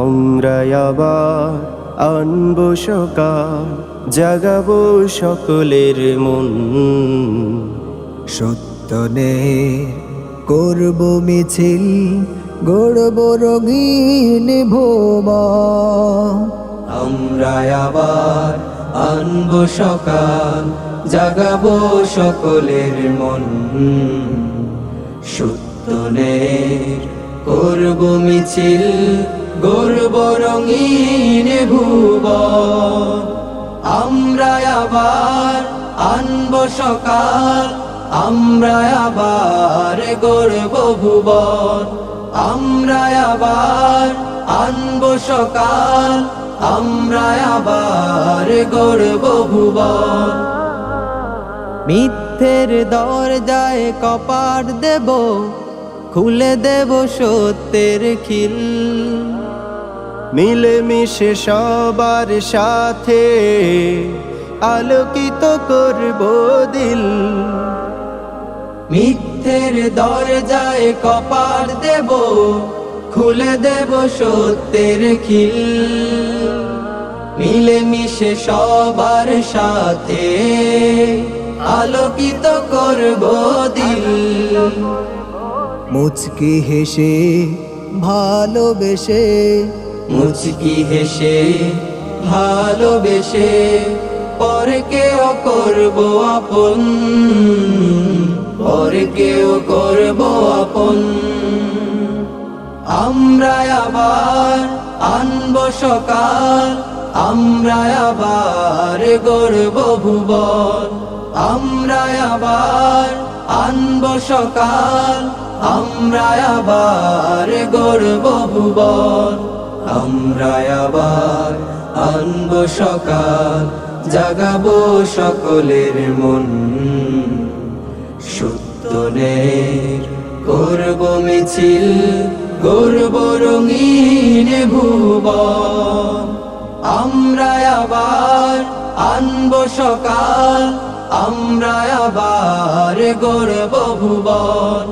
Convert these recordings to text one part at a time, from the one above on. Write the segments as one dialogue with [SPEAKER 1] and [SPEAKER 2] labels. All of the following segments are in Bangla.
[SPEAKER 1] আমরা আবার আনবো সকাল, জাগাবো সকলের মন।
[SPEAKER 2] সত্য নে করব মিছিল, গড়ব রঙিন ভুবন।
[SPEAKER 1] আমরা আবার আনবো সকাল, জাগাবো সকলের মন। সত্যনের করব মিছিল, গর্ব রঙিন ভুবন। আমরা আবার আনবো সকাল, আমরা আবার গর্ব ভুবন। আমরা আবার আনবো সকাল, আমরা আবার গর্ব ভুবন।
[SPEAKER 2] মিথ্যের দরজায় কপাট দেব, খুলে দেব সত্যের খিল।
[SPEAKER 1] মিলেমিশে সবার সাথে আলোকিত করব দিল।
[SPEAKER 2] মিথ্যের দরজায় কপাট দেব, খুলে দেব সত্যের খিল। মিলেমিশে সবার সাথে আলোকিত করব দিল। মুচকি হেসে ভালোবেসে,
[SPEAKER 1] মুচকি হেসে ভালোবেসে পরকেও করব আপন, পরকেও করব আপন। আমরা আবার আনবো সকাল, আমরা আবার গর্ব ভুবন। আমরা আবার আনবো সকাল, আমরা আবার গর্ব ভুবন। আমরা আবার আনবো সকাল, জাগাবো সকলের মন। সত্যনের করব মিছিল, গর্ব রঙিন ভুবন। আমরা আবার আনবো সকাল, আমরা আবার গর্ব ভুবন।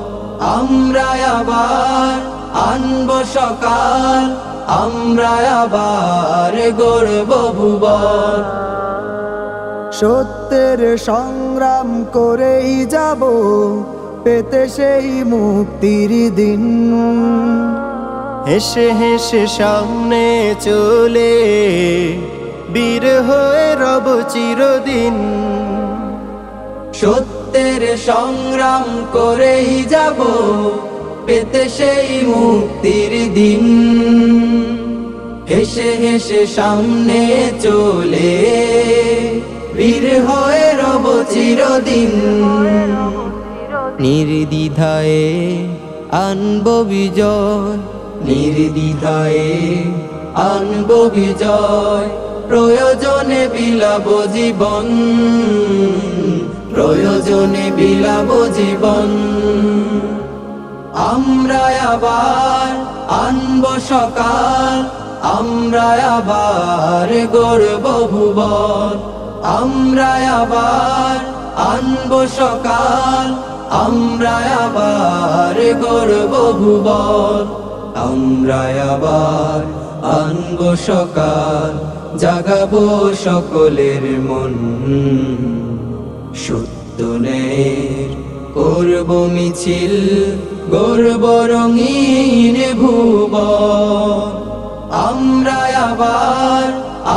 [SPEAKER 1] আমরা আবার আনবো সকাল, আমরা আবার গর্ব ভুবন।
[SPEAKER 2] সত্যের সংগ্রাম করেই যাব, পেতে সেই মুক্তির দিন।
[SPEAKER 1] হেসে হেসে সামনে চলে বীর হয়ে রব চিরদিন।
[SPEAKER 2] সত্যের সংগ্রাম করেই যাব, পেতে সেই মুক্তির দিন। হেসে হেসে সামনে চলে বীর হয়ে রব চিরদিন। নির্দ্বিধায় আনবো বিজয়, নির্দ্বিধায় আনবো বিজয়। প্রয়োজনে বিলাবো জীবন, প্রয়োজনে বিলাবো জীবন। আমরা আবার আনবো সকাল, আমরা আবার গর্ব ভুবন। আমরা আবার আনবো সকাল, আমরা আবার গর্ব ভুবন। আমরা আবার আনবো সকাল, জাগাবো সকলের মন। সত্যনের করব মিছিল, গর্ব রঙিন ভুবন। আমরা আবার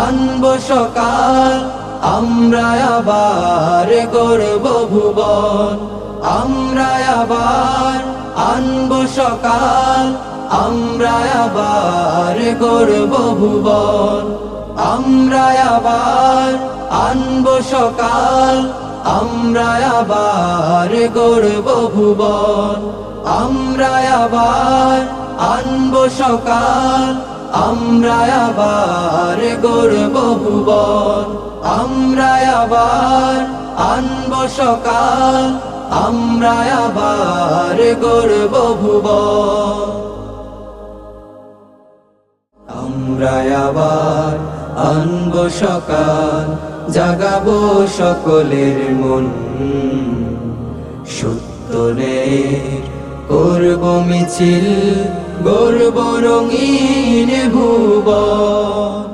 [SPEAKER 2] আনবো সকাল, আমরা আবার গর্ব ভুবন। আমরা আবার আনবো সকাল, আমরা আবার গর্ব ভুবন। আমরা আবার আনবো সকাল, আমরা আবার গর্ব ভুবন। আমরা আবার আনবো সকাল, আমরা আবার গর্ব ভুবন। আমরা আবার আনবো সকাল, আমরা আবার গর্ব ভুবন। আমরা আবার আনবো সকাল, জাগাবো সকলের মন। সত্যনের করব মিছিল, গর্ব রঙিন ভুবন।